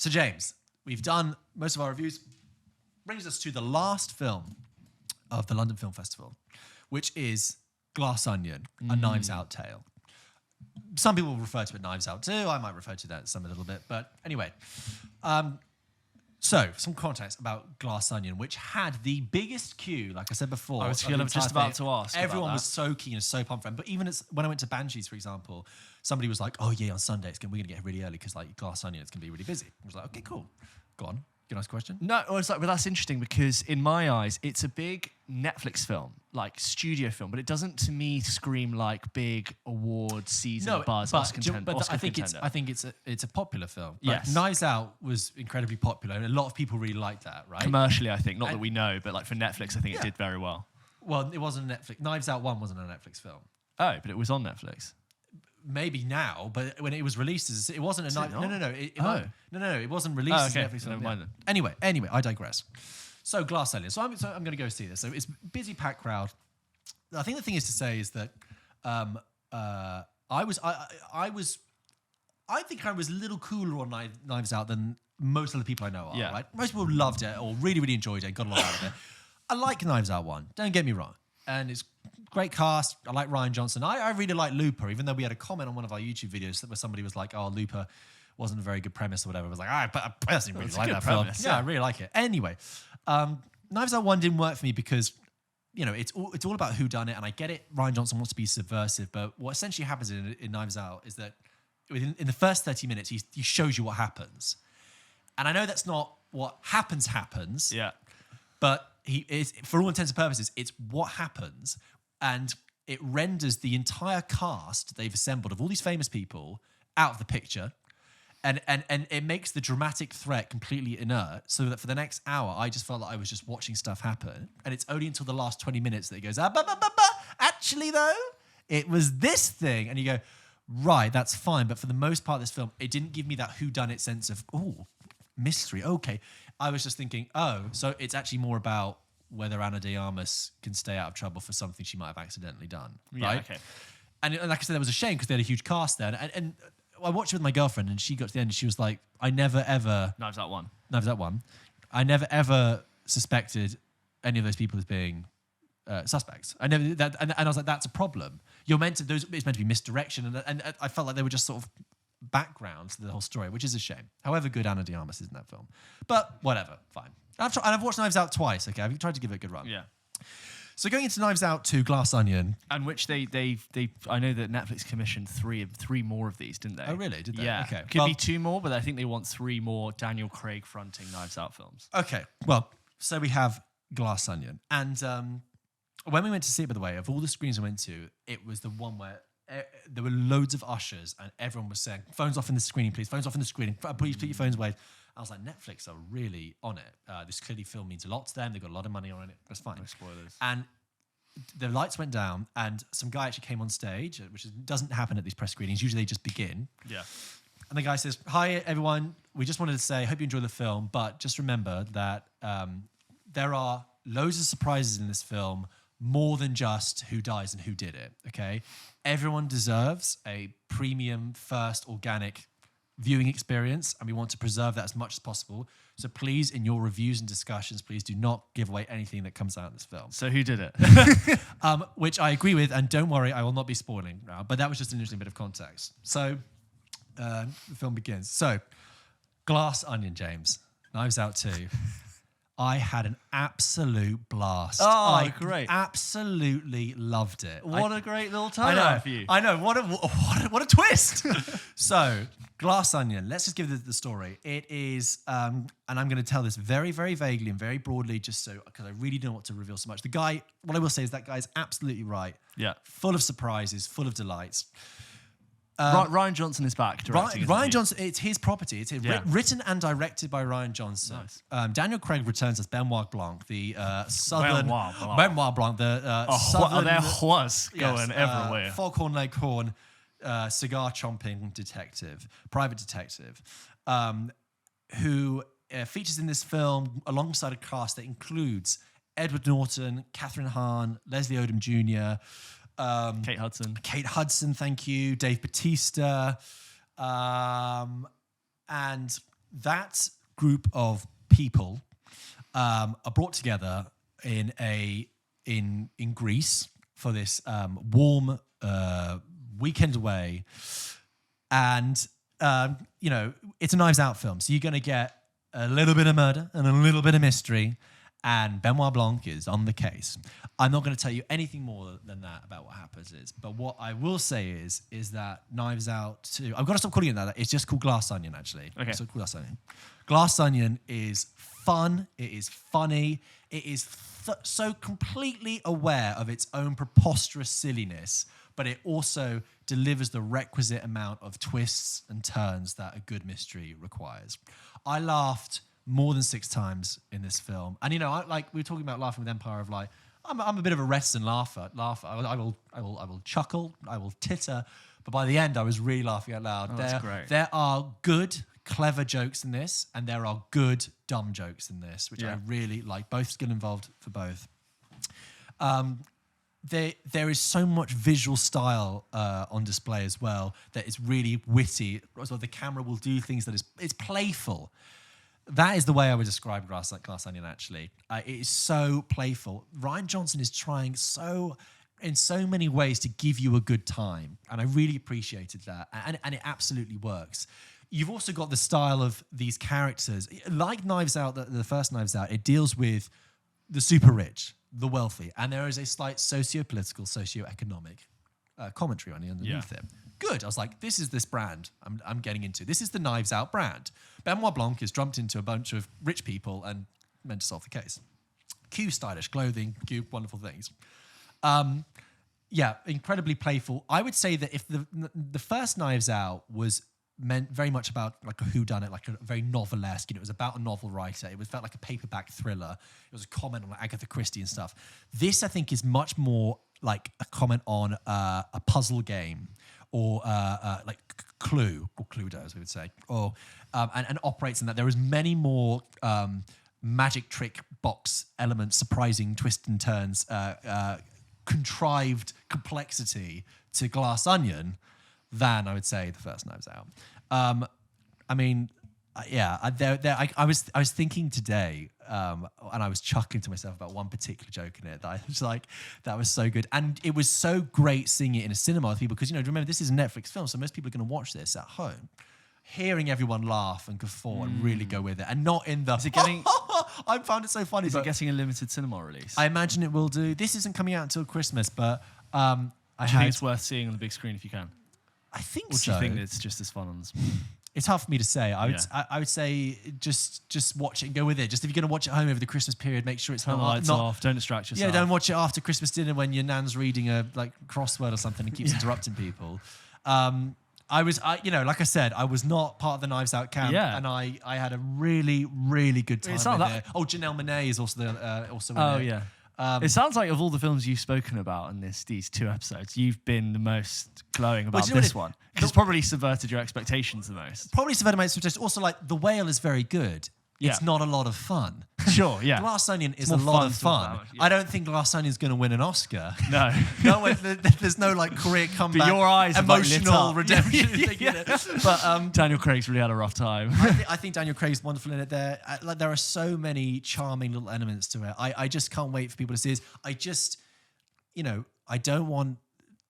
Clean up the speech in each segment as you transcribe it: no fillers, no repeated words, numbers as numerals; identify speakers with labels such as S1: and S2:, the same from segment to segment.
S1: So James, we've done most of our reviews. Brings us to the last film of the London Film Festival, which is Glass Onion, a Knives Out tale. Some people refer to it Knives Out too. I might refer to that some a little bit. But anyway, so some context about Glass Onion, which had the biggest queue, like I said before.
S2: I was just about to ask.
S1: Everyone was so keen and so pumped for it. But even when I went to Banshees, for example, somebody was like, "Oh yeah, on Sunday we're going to get really early because like Glass Onion, it's going to be really busy." I was like, "Okay, cool. Go on." Can I ask a question?
S2: No, it's like, but that's interesting because in my eyes, it's a big Netflix film, like studio film, but it doesn't to me scream like big award season buzz.
S1: Oscar I think it's a popular film. Like,
S2: Yes.
S1: Knives Out was incredibly popular, and a lot of people really liked that, right?
S2: Commercially, I think, not that we know, but like for Netflix, I think it did very well.
S1: Well, it wasn't a Netflix. Knives Out 1 wasn't a Netflix film.
S2: Oh, but it was on Netflix.
S1: Maybe now, but when it was released, it wasn't a Knives. No, it wasn't released as a Netflix film.
S2: Never mind then.
S1: Anyway, I digress. So Glass Onion. So I'm going to go see this. So it's busy, packed crowd. I think the thing is to say is that I think I was a little cooler on Knives Out than most of the people I know are.
S2: Yeah.
S1: Right? Most people loved it or really, really enjoyed it, got a lot out of it. I like Knives Out 1. Don't get me wrong. And it's great cast. I like Rian Johnson. I really like Looper, even though we had a comment on one of our YouTube videos where somebody was like, "Oh, Looper wasn't a very good premise or whatever." I was like, I personally really like that film. Yeah, I really like it. Anyway, Knives Out 1 didn't work for me because, you know, it's all about who done it, and I get it. Rian Johnson wants to be subversive, but what essentially happens in Knives Out is that in the first 30 minutes, he shows you what happens. And I know that's not what happens.
S2: Yeah.
S1: But for all intents and purposes, it's what happens, and it renders the entire cast they've assembled of all these famous people out of the picture, and it makes the dramatic threat completely inert, so that for the next hour, I just felt like I was just watching stuff happen, and it's only until the last 20 minutes that it goes, actually though, it was this thing, and you go, right, that's fine, but for the most part of this film, it didn't give me that whodunit sense of, oh, mystery, okay. I was just thinking, oh, so it's actually more about whether Ana de Armas can stay out of trouble for something she might have accidentally done, right?
S2: Okay.
S1: And like I said, there was a shame because they had a huge cast there. And I watched it with my girlfriend, and she got to the end, and she was like, I never, ever...
S2: Knives Out 1.
S1: I never, ever suspected any of those people as being suspects. I never... And I was like, that's a problem. It's meant to be misdirection, and I felt like they were just sort of background to the whole story, which is a shame. However good Ana de Armas is in that film. But whatever, fine. I've watched Knives Out twice, okay? I've tried to give it a good run.
S2: Yeah.
S1: So going into Knives Out to Glass Onion.
S2: And which they I know that Netflix commissioned three more of these, didn't they?
S1: Oh, really? Did they?
S2: Yeah.
S1: Okay.
S2: Could be 2 more, but I think they want 3 more Daniel Craig fronting Knives Out films.
S1: Okay. Well, so we have Glass Onion. And when we went to see it, by the way, of all the screens I went to, it was the one where there were loads of ushers and everyone was saying, phones off in the screening, please. Phones off in the screening. Please put your phones away. I was like, Netflix are really on it. This clearly film means a lot to them. They've got a lot of money on it. That's fine.
S2: No spoilers.
S1: And the lights went down and some guy actually came on stage, which doesn't happen at these press screenings. Usually they just begin.
S2: Yeah.
S1: And the guy says, hi, everyone. We just wanted to say, hope you enjoy the film, but just remember that there are loads of surprises in this film, more than just who dies and who did it, okay? Everyone deserves a premium, first, organic viewing experience, and we want to preserve that as much as possible. So please, in your reviews and discussions, please do not give away anything that comes out in this film.
S2: So who did it?
S1: Which I agree with, and don't worry, I will not be spoiling now, but that was just an interesting bit of context. So the film begins. So, Glass Onion, James. Knives Out 2. I had an absolute blast.
S2: Oh, great.
S1: Absolutely loved it.
S2: What a great little turnaround for you.
S1: I know. What a twist. So, Glass Onion. Let's just give the story. It is, and I'm going to tell this very, very vaguely and very broadly, just so, because I really don't want to reveal so much. The guy, what I will say is that guy is absolutely right.
S2: Yeah.
S1: Full of surprises, full of delights.
S2: Rian Johnson is back directing.
S1: Ryan Johnson, it's his property. It's written and directed by Rian Johnson.
S2: Nice.
S1: Daniel Craig returns as Benoit Blanc, the southern...
S2: Benoit
S1: Blanc, the southern...
S2: There was going everywhere.
S1: Foghorn Leghorn, cigar-chomping detective, private detective, who features in this film alongside a cast that includes Edward Norton, Catherine Hahn, Leslie Odom Jr., Kate Hudson, thank you. Dave Bautista. And that group of people are brought together in Greece for this warm weekend away, and it's a Knives Out film, so you're going to get a little bit of murder and a little bit of mystery, and Benoit Blanc is on the case. I'm not going to tell you anything more than that about what happens but what I will say is that Knives Out 2, I've got to stop calling it that. It's just called Glass Onion, actually.
S2: Okay.
S1: It's called Glass Onion. Glass Onion is fun. It is funny. It is so completely aware of its own preposterous silliness, but it also delivers the requisite amount of twists and turns that a good mystery requires. I laughed more than 6 times in this film, and we were talking about Laughing with Empire of like, I'm a bit of a reticent laugher. I will chuckle, I will titter, but by the end I was really laughing out loud.
S2: That's great. There
S1: are good, clever jokes in this, and there are good, dumb jokes in this, which I really like. Both skill involved for both. There is so much visual style on display as well that is really witty. As well, the camera will do things that it's playful. That is the way I would describe Glass Onion, actually. It is so playful. Rian Johnson is trying in so many ways to give you a good time, and I really appreciated that, and it absolutely works. You've also got the style of these characters. Like Knives Out, the first Knives Out, it deals with the super rich, the wealthy, and there is a slight socio-political, socio-economic commentary underneath it. Good. I was like, this is this brand I'm getting into. This is the Knives Out brand. Benoit Blanc is drumped into a bunch of rich people and meant to solve the case. Cue stylish clothing, cue wonderful things. Incredibly playful. I would say that if the first Knives Out was meant very much about like a whodunit, like a very novelesque, it was about a novel writer. It felt like a paperback thriller. It was a comment on like Agatha Christie and stuff. This, I think, is much more like a comment on a puzzle game, or like Clue, or Cluedo, as we would say, or and operates in that there is many more magic trick box elements, surprising twists and turns, contrived complexity to Glass Onion than I would say the first Knives Out. I was thinking today, and I was chuckling to myself about one particular joke in it that I was like, that was so good, and it was so great seeing it in a cinema with people, because remember, this is a Netflix film, so most people are going to watch this at home. Hearing everyone laugh and guffaw and really go with it, and not in the. Is it getting? I found it so funny.
S2: Is it getting a limited cinema release?
S1: I imagine it will do. This isn't coming out until Christmas, but
S2: do you think it's worth seeing on the big screen if you can?
S1: I think
S2: so. Or do you think it's just as fun on the small?
S1: It's hard for me to say. I would say just watch it and go with it. Just if you're going to watch it at home over the Christmas period, make sure it's
S2: turn the lights off. Don't distract yourself.
S1: Yeah, don't watch it after Christmas dinner when your nan's reading a crossword or something and keeps interrupting people. Like I said, I was not part of the Knives Out camp, and I had a really, really good time with it. Oh, Janelle Monáe is also in it.
S2: It sounds like of all the films you've spoken about in these 2 episodes, you've been the most glowing about this one. Because it's probably subverted your expectations the most.
S1: Probably subverted my expectations. Also, like, The Whale is very good. It's not a lot of fun.
S2: Sure, yeah.
S1: Glass Onion is a lot of fun. I don't think Glass Onion is going to win an Oscar.
S2: No.
S1: There's no like career comeback,
S2: but your eyes
S1: emotional redemption thing in it. But
S2: Daniel Craig's really had a rough time.
S1: I think Daniel Craig's wonderful in it. There are so many charming little elements to it. I just can't wait for people to see this. I don't want.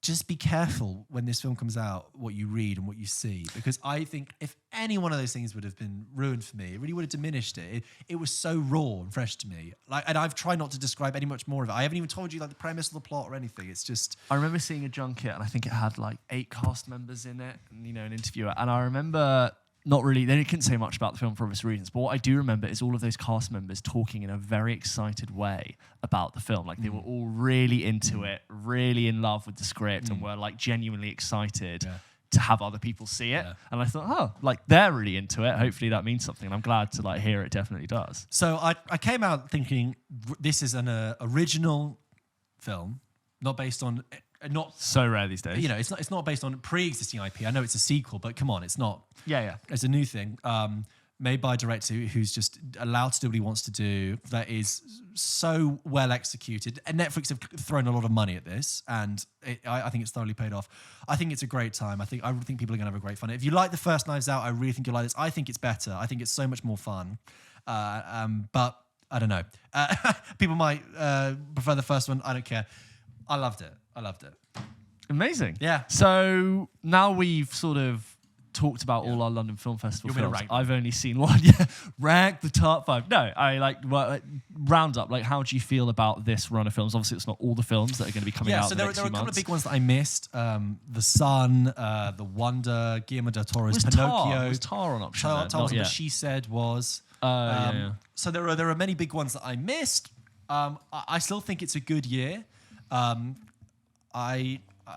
S1: Just be careful when this film comes out, what you read and what you see, because I think if any one of those things would have been ruined for me, it really would have diminished it. It was so raw and fresh to me. And I've tried not to describe any much more of it. I haven't even told you the premise of the plot or anything. It's just.
S2: I remember seeing a junket, and I think it had 8 cast members in it, and an interviewer. And I remember. Not really, they couldn't say much about the film for obvious reasons, but what I do remember is all of those cast members talking in a very excited way about the film. They were all really into it, really in love with the script, and were genuinely excited to have other people see it. Yeah. And I thought, they're really into it. Hopefully that means something. And I'm glad to hear it definitely does.
S1: So I came out thinking this is an original film, not based on... Not
S2: so rare these days.
S1: It's not based on pre-existing IP. I know it's a sequel, but come on, it's not.
S2: Yeah.
S1: It's a new thing. made by a director who's just allowed to do what he wants to do. That is so well executed. And Netflix have thrown a lot of money at this, and I think it's thoroughly paid off. I think it's a great time. I think people are going to have a great fun. If you like the first Knives Out, I really think you'll like this. I think it's better. I think it's so much more fun. But I don't know. People might prefer the first one. I don't care. I loved it.
S2: Amazing.
S1: Yeah.
S2: So now we've sort of talked about all our London Film Festival
S1: You're gonna
S2: films.
S1: rank them.
S2: I've only seen one. Yeah, rank the top 5. No, I roundup. Like, how do you feel about this run of films? Obviously, it's not all the films that are going to be coming out.
S1: So
S2: in
S1: there
S2: the
S1: are
S2: next
S1: a
S2: few
S1: couple of
S2: months.
S1: big ones that I missed. The Sun, The Wonder, Guillermo del Toro's
S2: Was
S1: Pinocchio.
S2: Was Tar on option?
S1: Tar
S2: there?
S1: was
S2: Not
S1: on, but
S2: yet.
S1: She Said was.
S2: Yeah.
S1: So there are many big ones that I missed. I still think it's a good year.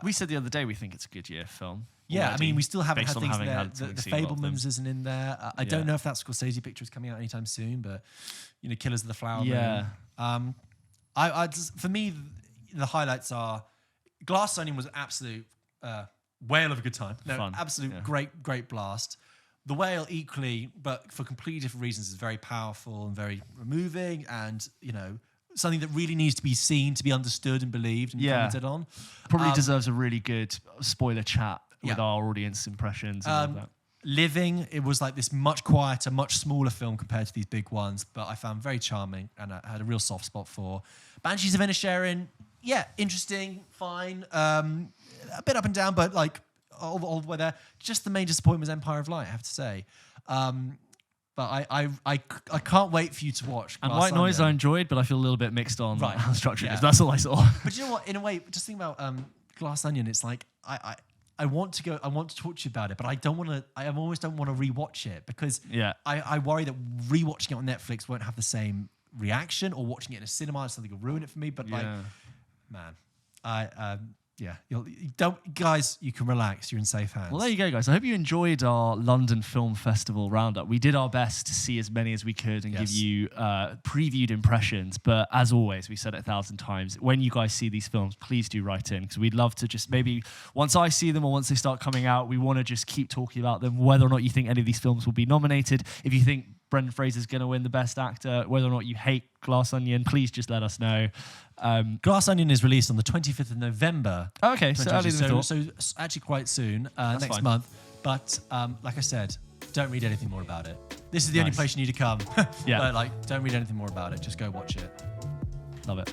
S2: We said the other day we think it's a good year film.
S1: Yeah,
S2: already,
S1: I mean, we still haven't
S2: based
S1: had
S2: on
S1: things
S2: having
S1: there.
S2: had
S1: The
S2: seen a lot of them.
S1: Fabelmans isn't in there. I don't know if that Scorsese picture is coming out anytime soon, but Killers of the Flower
S2: Yeah.
S1: Moon. For me, the highlights are Glass Onion was an absolute whale of a good time. No,
S2: Fun.
S1: absolute
S2: Yeah.
S1: great blast. The Whale equally, but for completely different reasons, is very powerful and very moving, and something that really needs to be seen, to be understood and believed and commented on.
S2: Probably deserves a really good spoiler chat with
S1: Yeah.
S2: our audience impressions and all that.
S1: Living, it was like this much quieter, much smaller film compared to these big ones, but I found very charming and I had a real soft spot for. Banshees of Inisherin, interesting, fine, a bit up and down, but like all the way there. Just the main disappointment was Empire of Light, I have to say. But I can't wait for you to watch.
S2: And
S1: Glass
S2: White Noise I
S1: Onion.
S2: enjoyed, but I feel a little bit mixed on
S1: Right.
S2: how structured it
S1: Yeah.
S2: is. That's all I saw.
S1: But you know what? In a way, just think about Glass Onion. It's like I want to talk to you about it, but I don't want to. I almost don't want to rewatch it because
S2: Yeah.
S1: I worry that rewatching it on Netflix won't have the same reaction, or watching it in a cinema, something will ruin it for me. But guys, you can relax. You're in safe hands.
S2: Well, there you go, guys. I hope you enjoyed our London Film Festival roundup. We did our best to see as many as we could and give you previewed impressions. But as always, we said it 1,000 times, when you guys see these films, please do write in, because we'd love to just maybe, once I see them or once they start coming out, we want to just keep talking about them, whether or not you think any of these films will be nominated. If you think Brendan Fraser's going to win the Best Actor, whether or not you hate Glass Onion, please just let us know.
S1: Glass Onion is released on the 25th of November.
S2: Okay, so earlier than we thought.
S1: So actually quite soon, next
S2: fine.
S1: month. But like I said, don't read anything more about it. This is the only
S2: Nice.
S1: place you need to come.
S2: Yeah.
S1: But don't read anything more about it. Just go watch it.
S2: Love it.